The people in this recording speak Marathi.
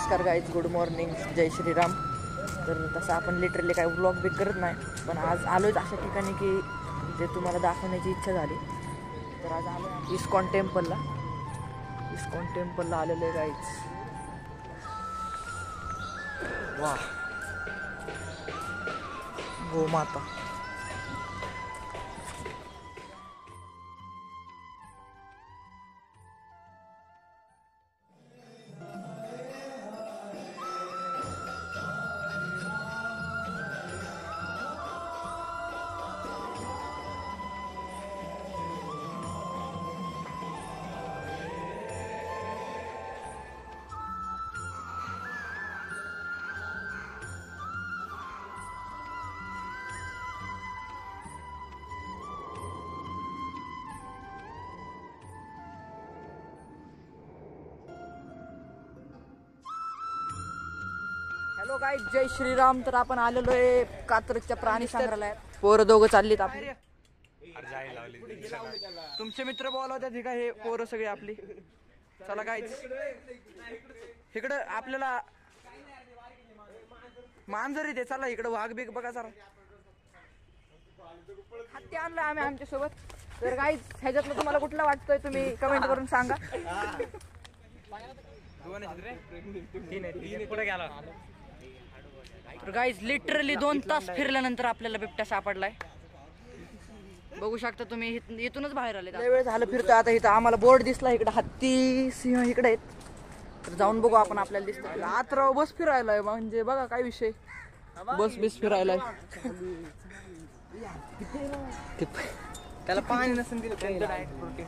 नमस्कार गाईज, गुड मॉर्निंग, जय श्रीराम. तर तसं आपण लिटरली काही व्लॉग बी करत नाही, पण आज आलोच अशा ठिकाणी की जे तुम्हाला दाखवण्याची इच्छा झाली. तर आज आलो इस्कॉन टेम्पलला. इस्कॉन टेम्पलला आलेलो आहे गाईज. वा, गोमाता. हॅलो गाईज, जय श्रीराम. तर आपण आलेलो आहे कात्रजच्या प्राणी संग्रहालयात. पोरं दोघं चाललीत आपली. तुमचे मित्र बोलावतात हे का, हे पोरं सगळे आपली. चला गाईज, इकडं आपल्याला मांजर इथे. चला इकडं वाघ बिग बघा जरा. हत्ती आणलाय आम्ही आमच्या सोबत. तर गाईज, ह्याच्यातलं तुम्हाला कुठला वाटतोय तुम्ही कमेंट करून सांगा. तर गाईज, लिटरली 2 तास फिरल्यानंतर आपल्याला बिबट्या सापडलाय. बघू शकता तुम्ही, इथूनच बाहेर आले. लय वेळ झालं फिरतोय. आता इथं आम्हाला बोर्ड दिसला, इकडे हत्ती सिंह इकडे आहेत. तर जाऊन बघू आपण, आपल्याला दिसतं. आत राव बस फिरायलाय, म्हणजे बघा काय विषय, बस बिस फिरायलाय. त्याला पाणी नसेल दिलं, त्यांचं डाएट प्रोटीन.